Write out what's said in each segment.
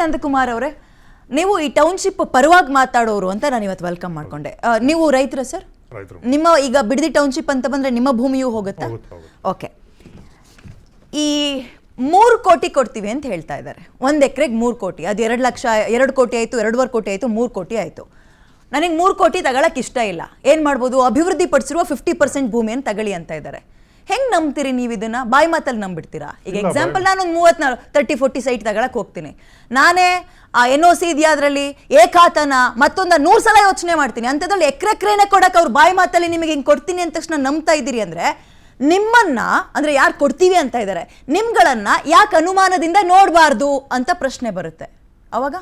ನಂದಕುಮಾರ್ ಅವರೇ, ನೀವು ಈ ಟೌನ್ಶಿಪ್ ಪರವಾಗಿ ಮಾತಾಡೋರು ಅಂತ ನಾನು ಇವತ್ತು ವೆಲ್ಕಮ್ ಮಾಡ್ಕೊಂಡೆ. ನೀವು ರೈತರ ಸರ್? ನಿಮ್ಮ ಈಗ ಬಿಡದಿ ಟೌನ್ಶಿಪ್ ಅಂತ ಬಂದ್ರೆ ನಿಮ್ಮ ಭೂಮಿಯೂ ಹೋಗುತ್ತಾ? ಓಕೆ. ಈ 3 ಕೋಟಿ ಕೊಡ್ತೀವಿ ಅಂತ ಹೇಳ್ತಾ ಇದ್ದಾರೆ. 1 ಎಕರೆಗೆ 3 ಕೋಟಿ. ಅದು 2 ಲಕ್ಷ, 2 ಕೋಟಿ ಆಯಿತು, 2.5 ಕೋಟಿ ಆಯಿತು, 3 ಕೋಟಿ ಆಯಿತು. ನನಗೆ 3 ಕೋಟಿ ತಗೊಳಕ್ಕೆ ಇಷ್ಟ ಇಲ್ಲ. ಏನು ಮಾಡ್ಬೋದು? ಅಭಿವೃದ್ಧಿ ಪಡಿಸಿರುವ 50% ಭೂಮಿಯನ್ನು ತಗೊಳ್ಳಿ ಅಂತ ಇದ್ದಾರೆ. ಹೆಂಗೆ ನಂಬ್ತೀರಿ ನೀವು ಇದನ್ನ? ಬಾಯಿ ಮಾತಲ್ಲಿ ನಂಬಿಡ್ತೀರಾ? ಈಗ ಎಕ್ಸಾಂಪಲ್ ನಾನು 30-40 ಸೈಟ್ ತಗೊಳಕ್ಕೆ ಹೋಗ್ತೀನಿ. ನಾನೇ NOC ಇದೆಯಾ ಅದರಲ್ಲಿ, ಏಕಾತನ ಮತ್ತೊಂದು 100 ಸಲ ಯೋಚನೆ ಮಾಡ್ತೀನಿ. ಅಂಥದ್ರಲ್ಲಿ ಎಕರೆನೇ ಕೊಡಕ್ಕೆ ಅವ್ರು ಬಾಯಿ ಮಾತಲ್ಲಿ ನಿಮಗೆ ಹಿಂಗೆ ಕೊಡ್ತೀನಿ ಅಂದ ತಕ್ಷಣ ನಂಬ್ತಾ ಇದ್ದೀರಿ ಅಂದರೆ, ನಿಮ್ಮನ್ನ ಅಂದ್ರೆ ಯಾರು ಕೊಡ್ತೀವಿ ಅಂತ ಇದ್ದಾರೆ ನಿಮ್ಗಳನ್ನ ಯಾಕೆ ಅನುಮಾನದಿಂದ ನೋಡಬಾರ್ದು ಅಂತ ಪ್ರಶ್ನೆ ಬರುತ್ತೆ. ಅವಾಗ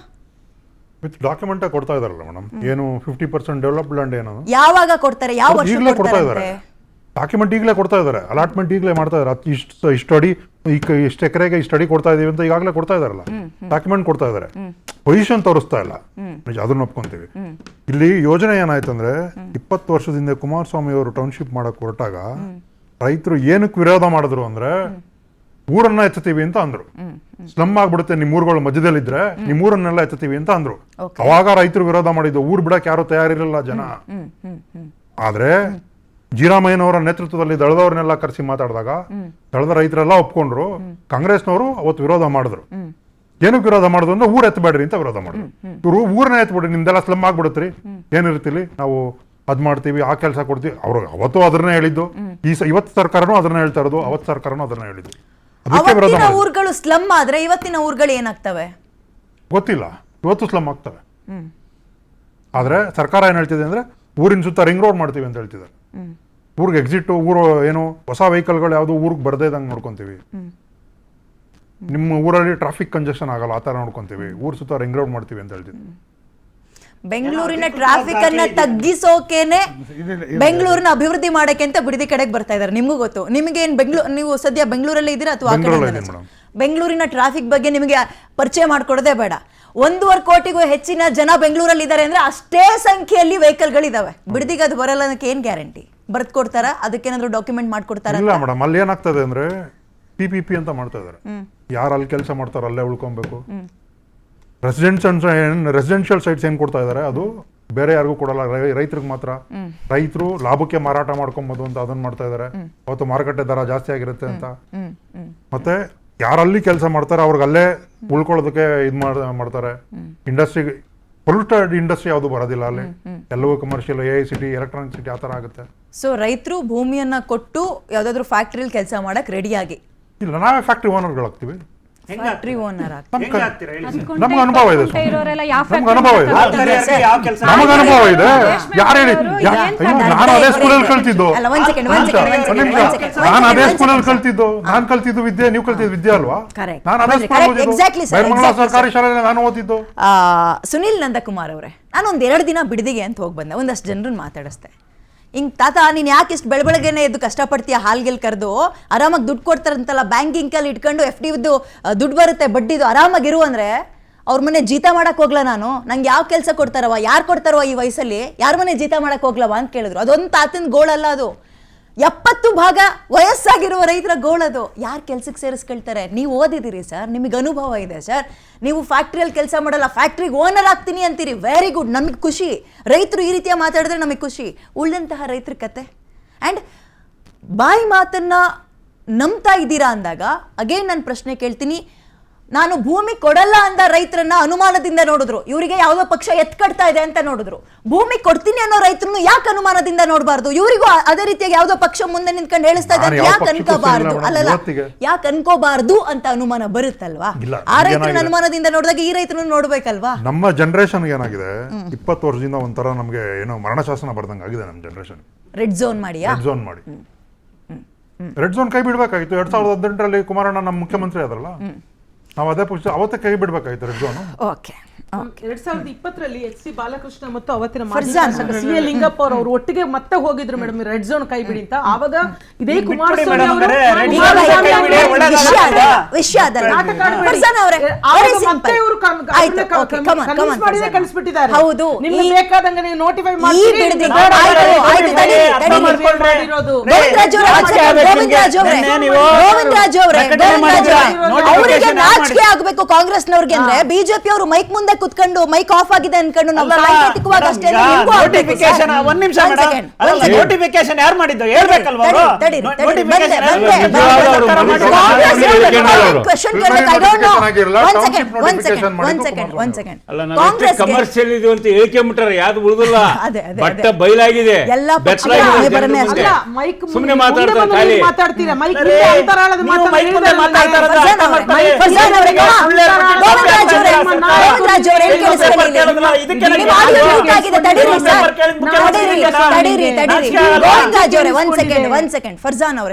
ವಿತ್ ಡಾಕ್ಯುಮೆಂಟ್ ಕೊಡ್ತಾ ಇದಾರಲ್ಲ ಮೇಡಮ್, ಏನು 50% ಡೆವಲಪ್ಡ್ ಲ್ಯಾಂಡ್ ಏನು ಯಾವಾಗ ಕೊಡ್ತಾರೆ? ಯಾವ ವರ್ಷ ಕೊಡ್ತಾರೆ? ಡಾಕ್ಯುಮೆಂಟ್ ಈಗಲೇ ಕೊಡ್ತಾ ಇದ್ದಾರೆ, ಅಲಾಟ್ಮೆಂಟ್ ಈಗಲೇ ಮಾಡ್ತಾ ಇದ್ದಾರೆ. ಇಷ್ಟು ಅಡಿ ಇಷ್ಟು ಎಕರೆಗೆ ಇಷ್ಟು ಅಡಿ ಕೊಡ್ತಾ ಇದೀವಿ ಅಂತ ಈಗಾಗಲೇ ಕೊಡ್ತಾ ಇದಾರಲ್ಲ, ಡಾಕ್ಯುಮೆಂಟ್ ಕೊಡ್ತಾ ಇದ್ದಾರೆ. ಪೊಸಿಷನ್ ತೋರಿಸ್ತಾ ಇಲ್ಲ, ಅದನ್ನ ಒಪ್ಕೊಂತೀವಿ. ಇಲ್ಲಿ ಯೋಜನೆ ಏನಾಯ್ತಂದ್ರೆ 20 ವರ್ಷದಿಂದ ಕುಮಾರಸ್ವಾಮಿ ಅವರು ಟೌನ್ಶಿಪ್ ಮಾಡಕ್ ಹೊರಟಾಗ ರೈತರು ಏನಕ್ಕೆ ವಿರೋಧ ಮಾಡಿದ್ರು ಅಂದ್ರೆ, ಊರನ್ನ ಎತ್ತುತ್ತೀವಿ ಅಂತ ಅಂದ್ರು. ಸ್ಲಮ್ ಆಗ್ಬಿಡುತ್ತೆ ನಿಮ್ ಊರುಗಳು ಮಧ್ಯದಲ್ಲಿದ್ರೆ, ನಿಮ್ ಊರನ್ನೆಲ್ಲ ಎತ್ತುತ್ತೀವಿ ಅಂತ ಅಂದ್ರು. ಅವಾಗ ರೈತರು ವಿರೋಧ ಮಾಡಿದ್ದು, ಊರ್ ಬಿಡಕ್ ಯಾರು ತಯಾರಿರಲಿಲ್ಲ ಜನ. ಆದ್ರೆ ಜೀರಾಮಯ್ಯನವರ ನೇತೃತ್ವದಲ್ಲಿ ದಳದವ್ರನ್ನೆಲ್ಲ ಕರೆಸಿ ಮಾತಾಡಿದಾಗ ದಳದ ರೈತರೆಲ್ಲ ಒಪ್ಕೊಂಡ್ರು. ಕಾಂಗ್ರೆಸ್ನವರು ಅವತ್ತು ವಿರೋಧ ಮಾಡಿದ್ರು. ಏನಕ್ಕೆ ವಿರೋಧ ಮಾಡಿದ್ರು ಅಂದ್ರೆ, ಊರ್ ಎತ್ತಬೇಡ್ರಿ ಅಂತ ವಿರೋಧ ಮಾಡಿದ್ರು. ಇವರು ಊರನ್ನ ಎತ್ಬಿಡ್ರಿ, ನಿಮ್ದೆಲ್ಲ ಸ್ಲಮ್ ಆಗ್ಬಿಡುತ್ರಿ, ಏನಿರ್ತಿಲಿ ನಾವು ಅದ್ ಮಾಡ್ತೀವಿ, ಆ ಕೆಲಸ ಕೊಡ್ತೀವಿ. ಅವ್ರು ಅವತ್ತು ಅದನ್ನೇ ಹೇಳಿದ್ದು, ಇವತ್ತು ಸರ್ಕಾರನೂ ಅದನ್ನ ಹೇಳ್ತಾ ಇರೋದು, ಅವತ್ತು ಸರ್ಕಾರನೂ ಅದನ್ನ ಹೇಳಿದ್ದು. ಅದಕ್ಕೆ ವಿರೋಧ ಮಾಡಿದ್ರು. ಊರುಗಳು ಸ್ಲಮ್ ಆದ್ರೆ ಇವತ್ತಿನ ಊರುಗಳು ಏನಾಗ್ತವೆ ಗೊತ್ತಿಲ್ಲ, ಇವತ್ತು ಸ್ಲಮ್ ಆಗ್ತವೆ. ಆದ್ರೆ ಸರ್ಕಾರ ಏನ್ ಹೇಳ್ತಿದೆ ಅಂದ್ರೆ, ಊರಿನ ಸುತ್ತ ರಿಂಗ್ ರೋಡ್ ಮಾಡ್ತೀವಿ ಅಂತ ಹೇಳ್ತಿದ್ದಾರೆ. ಊರಿಗೆ ಎಕ್ಸಿಟ್, ಊರು ಏನು ಹೊಸ ವೆಹಿಕಲ್ಗಳು ಯಾವ್ದು ಊರಿಗೆ ಬರ್ದೇ ಇದ್ದಂಗೆ ನೋಡ್ಕೊಂತೀವಿ. ನಿಮ್ಮ ಊರಲ್ಲಿ ಟ್ರಾಫಿಕ್ ಕಂಜೆಷನ್ ಆಗಲ್ಲ, ಆ ತರ ನೋಡ್ಕೊಂತೀವಿ. ಊರ್ ಸುತ್ತ ರಿಂಗ್ ರೋಡ್ ಮಾಡ್ತೀವಿ ಅಂತ ಹೇಳ್ತಿದ್ವಿ. ಬೆಂಗಳೂರಿನ ಟ್ರಾಫಿಕ್ ಅನ್ನ ತಗ್ಗಿಸೋಕೆನೆ, ಬೆಂಗಳೂರಿನ ಅಭಿವೃದ್ಧಿ ಮಾಡಕ್ಕೆ ಅಂತ ಬಿಡದಿ ಕಡೆಗೆ ಬರ್ತಾ ಇದಾರೆ. ನಿಮ್ಗೂ ಗೊತ್ತು. ನಿಮಗೆ ಏನ್ ನೀವು ಸದ್ಯ ಬೆಂಗಳೂರಲ್ಲಿ ಇದ್ದೀರಾ ಅಥವಾ ಬೆಂಗಳೂರಿನ ಟ್ರಾಫಿಕ್ ಬಗ್ಗೆ ನಿಮಗೆ ಪರಿಚಯ ಮಾಡ್ಕೊಡೋದೇ ಬೇಡ. 1.5 ಕೋಟಿಗೂ ಹೆಚ್ಚಿನ ಜನ ಬೆಂಗಳೂರಲ್ಲಿ ಇದ್ದಾರೆ ಅಂದ್ರೆ ಅಷ್ಟೇ ಸಂಖ್ಯೆಯಲ್ಲಿ ವೆಹಿಕಲ್ಗಳಿದಾವೆ. ಬಿಡದಿಗೆ ಅದು ಬರಲ್ಲ ಅನ್ನಕ್ಕೆ ಏನ್ ಗ್ಯಾರಂಟಿ? ಬರ್ದ್ ಕೊಡ್ತಾರ? ಅದಕ್ಕೇನಾದ್ರು ಡಾಕ್ಯುಮೆಂಟ್ ಮಾಡ್ಕೊಡ್ತಾರ? ಇಲ್ಲ ಮೇಡಮ್, ಅಲ್ಲಿ ಏನಾಗ್ತದೆ ಅಂದ್ರೆ PPP ಅಂತ ಮಾಡ್ತಾ ಇದಾರೆ. ಯಾರು ಅಲ್ಲಿ ಕೆಲಸ ಮಾಡ್ತಾರ ಅಲ್ಲೇ ಉಳ್ಕೊಬೇಕು. ರೆಸಿಡೆನ್ಷಿಯಲ್ ಸೈಟ್ಸ್ ಏನ್ ಕೊಡ್ತಾ ಇದಾರೆ ಅದು ಬೇರೆ ಯಾರಿಗೂ ಕೊಡಲ್ಲ, ರೈತರಿಗೆ ಮಾತ್ರ. ರೈತರು ಲಾಭಕ್ಕೆ ಮಾರಾಟ ಮಾಡ್ಕೊಬಹುದು ಅಂತ ಅದನ್ನ ಮಾಡ್ತಾ ಇದಾರೆ. ಅವತ್ತು ಮಾರುಕಟ್ಟೆ ದರ ಜಾಸ್ತಿ ಆಗಿರುತ್ತೆ ಅಂತ. ಮತ್ತೆ ಯಾರಲ್ಲಿ ಕೆಲಸ ಮಾಡ್ತಾರೆ ಅವ್ರಿಗೆ ಅಲ್ಲೇ ಉಳ್ಕೊಳ್ಳೋದಕ್ಕೆ ಇದ್ ಮಾಡ್ತಾರೆ. ಇಂಡಸ್ಟ್ರಿ, ಪೊಲ್ಯೂಟೆಡ್ ಇಂಡಸ್ಟ್ರಿ ಯಾವುದು ಬರೋದಿಲ್ಲ ಅಲ್ಲಿ, ಎಲ್ಲವೂ ಕಮರ್ಷಿಯಲ್, AICT, ಎಲೆಕ್ಟ್ರಾನಿಕ್ ಸಿಟಿ ಆ ತರ ಆಗುತ್ತೆ. ಸೊ ರೈತರು ಭೂಮಿಯನ್ನ ಕೊಟ್ಟು ಯಾವ್ದಾದ್ರು ಫ್ಯಾಕ್ಟ್ರಿಯಲ್ಲಿ ಕೆಲಸ ಮಾಡಕ್ ರೆಡಿಯಾಗಿ ಇಲ್ಲ, ನಾವೇ ಫ್ಯಾಕ್ಟ್ರಿ ಓನರ್ಗಳಾಗ್ತೀವಿ. ಫ್ಯಾಕ್ಟ್ರಿ ಓನರ್ ನಮ್ಗೆ ಅನುಭವ ಇದೆ, ಯಾರು ಹೇಳಿ? ನಾನು ಅದೇ ಸ್ಕೂಲಲ್ಲಿ ಕಲ್ತಿದ್ದು, ನಾನು ಕಲ್ತಿದ್ದು ವಿದ್ಯೆ, ನೀವು ಕಲ್ತಿದ್ದು ವಿದ್ಯೆ ಅಲ್ವಾ? ನಾನು ಅದೇ ಸರ್ಕಾರಿ ಶಾಲೆಯಲ್ಲಿ ನಾನು ಓದಿದ್ದು. ಸುನಿಲ್ ನಂದಕುಮಾರ್ ಅವರೇ, ನಾನು 1-2 ದಿನ ಬಿಡದಿಗೆ ಅಂತ ಹೋಗಿ ಬಂದೆ. ಒಂದಷ್ಟು ಜನರನ್ನ ಮಾತಾಡಿಸ್ದೆ. ಹಿಂಗ್ ತಾತ ನೀನ್ ಯಾಕೆ ಇಷ್ಟು ಬೆಳಬೆಳಗ್ಗೆನೆ ಎದ್ದು ಕಷ್ಟಪಡ್ತೀಯ, ಹಾಲ್ಗೆಲ್ ಕರೆದು ಆರಾಮಾಗಿ ದುಡ್ಡು ಕೊಡ್ತಾರಂತಲ್ಲ, ಬ್ಯಾಂಕಿಂಗಲ್ಲಿ ಇಟ್ಕೊಂಡು FD ದುಡ್ಡು ಬರುತ್ತೆ ಬಡ್ಡಿದು, ಆರಾಮಾಗಿರು ಅಂದ್ರೆ ಅವ್ರ ಮನೆ ಜೀತ ಮಾಡಕ್ ಹೋಗ್ಲಾ ನಾನು? ನಂಗೆ ಯಾವ ಕೆಲಸ ಕೊಡ್ತಾರವ, ಯಾರು ಕೊಡ್ತಾರವ ಈ ವಯಸ್ಸಲ್ಲಿ, ಯಾರ ಮನೆ ಜೀತ ಮಾಡಕ್ ಹೋಗ್ಲವ ಅಂತ ಕೇಳಿದ್ರು. ಅದೊಂದು ತಾತನ ಗೋಳಲ್ಲ, ಅದು 70 ಭಾಗ ವಯಸ್ಸಾಗಿರುವ ರೈತರ ಗೋಳದು. ಯಾರು ಕೆಲ್ಸಕ್ಕೆ ಸೇರಿಸ್ಕೊಳ್ತಾರೆ? ನೀವು ಓದಿದಿರಿ ಸರ್, ನಿಮಗೆ ಅನುಭವ ಇದೆ ಸರ್. ನೀವು ಫ್ಯಾಕ್ಟ್ರಿಯಲ್ಲಿ ಕೆಲಸ ಮಾಡಲ್ಲ, ಫ್ಯಾಕ್ಟ್ರಿಗೆ ಓನರ್ ಆಗ್ತೀನಿ ಅಂತೀರಿ. ವೆರಿ ಗುಡ್, ನಮಗೆ ಖುಷಿ. ರೈತರು ಈ ರೀತಿಯ ಮಾತಾಡಿದ್ರೆ ನಮಗೆ ಖುಷಿ. ಉಳಿದಂತಹ ರೈತರ ಕತೆ ಆ್ಯಂಡ್ ಬಾಯಿ ಮಾತನ್ನ ನಂಬ್ತಾ ಇದ್ದೀರಾ ಅಂದಾಗ ಅಗೇನ್ ನಾನು ಪ್ರಶ್ನೆ ಕೇಳ್ತೀನಿ. ನಾನು ಭೂಮಿ ಕೊಡಲ್ಲ ಅಂದ ರೈತರನ್ನ ಅನುಮಾನದಿಂದ ನೋಡಿದ್ರು, ಇವರಿಗೆ ಯಾವುದೋ ಪಕ್ಷ ಎತ್ಕಡ್ತಾ ಇದೆ ಅಂತ ನೋಡಿದ್ರು. ಭೂಮಿ ಕೊಡ್ತೀನಿ ಅನ್ನೋ ರೈತರನ್ನು ಯಾಕೆ ಅನುಮಾನದಿಂದ ನೋಡಬಾರ್ದು? ಇವರಿಗೂ ಅದೇ ರೀತಿಯಾಗಿ ಯಾವುದೋ ಪಕ್ಷ ಮುಂದೆ ನಿಂತ್ಕೊಂಡು ಹೇಳಿಸ್ತಾ ಇದ್ದಾರೆ, ಯಾಕೆ ಅನ್ಕೋಬಾರ್ದು? ಅಲ್ಲಲ್ಲ, ಯಾಕೆ ಅನ್ಕೋಬಾರ್ದು ಅಂತ ಅನುಮಾನ ಬರುತ್ತಲ್ವಾ? ಆ ರೈತರನ್ನ ಅನುಮಾನದಿಂದ ನೋಡಿದಾಗ ಈ ರೈತರನ್ನು ನೋಡ್ಬೇಕಲ್ವಾ? ನಮ್ಮ ಜನರೇಷನ್ ಏನಾಗಿದೆ, 20 ವರ್ಷದಿಂದ ಒಂಥರ ನಮ್ಗೆ ಏನೋ ಮರಣ ಶಾಸನ ಬರ್ದಂಗೆ ಆಗಿದೆ. ನಮ್ಮ ಜನರೇಷನ್ ರೆಡ್ ಝೋನ್ ಮಾಡಿ ರೆಡ್ ಝೋನ್ ಕೈ ಬಿಡ್ಬೇಕಾಗಿತ್ತು. 2018ರಲ್ಲಿ ಕುಮಾರಣ್ಣ ನಮ್ಮ ಮುಖ್ಯಮಂತ್ರಿ ಆದ್ರಲ್ಲ, ನಾವು ಅದೇ ಪಕ್ಷ ಅವತ್ತೇ ಕೈ ಬಿಡ್ಬೇಕಾಯ್ತು ರೆಡ್ ಝೋನ್. ಓಕೆ. 2020ರಲ್ಲಿ ಎಚ್ ಸಿ ಬಾಲಕೃಷ್ಣ ಮತ್ತು ಅವತ್ತಿನ ಫರ್ಜಾನ್ ಸಿ ಎ ಲಿಂಗಪ್ಪ ಅವರು ಒಟ್ಟಿಗೆ ಮತ್ತೆ ಹೋಗಿದ್ರು ಮೇಡಮ್ ರೆಡ್ ಝೋನ್ ಕೈ ಬಿಡಿ ಅಂತ. ಆವಾಗ ಇದೇ ಕುಮಾರಸ್ವಾಮಿ ಮೇಡಮ್ ಅವರು ಅವರೇ, ವಿಷಯ ಅದಲ್ಲ. ಫರ್ಜಾನ್ ಅವರೇ, very simple. ಆಯ್ತು, okay, come on, ಫರ್ಜಾನ್. ಕಳಿಸ್ಬಿಟ್ಟಿದ್ದಾರೆ. ಹೌದು, ನಿಮ್ಗೆ ಬೇಕಾದಂಗೆ ನೀವು ನೋಟಿಫೈ ಈ ಮಾಡಿ ಬಿಡದಿ ಆಯ್ತು, ತಡೀರಿ. ಗೋವಿಂದರಾಜ್ ಅವರೇ, ಅವರಿಗೆ ನಾಚಿಕೆ ಆಗ್ಬೇಕು ಕಾಂಗ್ರೆಸ್ನವ್ರಿಗೆ ಅಂದ್ರೆ ಬಿಜೆಪಿ ಅವರು ಮೈಕ್ ಮುಂದೆ ಕುತ್ಕೊಂಡು ಮೈಕ್ ಆಫ್ ಆಗಿದೆ ಅನ್ಕೊಂಡು ನಾವು ಸಾಂಕೇತಿಕವಾಗಿ ಅಷ್ಟೇ ನಿಮ್ಗೂ ಆಗ್ಬೇಕು ಸರ್. ನೋಟಿಫಿಕೇಶನ್ ಒಂದ್ ನಿಮಿಷ One ಮೇಡಮ್, second, ಅಲ್ಲ one second. ನೋಟಿಫಿಕೇಶನ್ ಯಾರು ಮಾಡಿದ್ದು ಹೇಳ್ಬೇಕಲ್ವಾ ಅವರು? ತಡೀರಿ, ತಡೀರಿ, ನೋಟಿಫಿಕೇಶನ್ ಬಂದೆ. Question ಕೇಳಕ್ಕೆ I don't know. One second. Congress commercial ಇದು ಅಂತ ಹೇಳ್ಕೊಂಬಿಟ್ಟಾರೆ, ಯಾವ್ದು ಉಳಿದಿಲ್ಲ. ಅದೇ. ಬಟ್ಟ ಬಯಲಾಗಿದೆ, ಎಲ್ಲ ಬೆಚ್ಚಲಾಗಿದೆ ಪಕ್ಷ ಜನರ ಬರನೇ ಮುಂದೆ. ಅಲ್ಲ. ಮೈಕ್ ಸುಮ್ನೆ ಮಾತಾಡ್ತಾರೆ ಖಾಲಿ. ಮಾತಾಡ್ತೀರಾ ಮೈಕ್ ಅರೆ, ಅಂತರಾಳದ ನೀವು ಮೈಕ್ ಮುಂದೆ ಮಾತಾಡ್ತಾ ಇರೋದು ಫರ್ಜಾನ್ ಅರ್ಥ ಅವರೇ, ಮಾಡ್ಕೊಳ್ಳಿ. ಫರ್ಜಾನ್ ಅವರೇ, ಗೋವಿಂದರಾಜ್ ಅವರೇ, ಇದಕ್ಕೆ ನಿಮ್ಮ ಆಡಿಯೋ ಮ್ಯೂಟ್ ಆಗಿದೆ, ತಡೀರಿ ಸರ್. ತಡೀರಿ. ಗೋವಿಂದರಾಜ್ ಅವರೇ, one second. ಫರ್ಜಾನ್ ಅವರೇ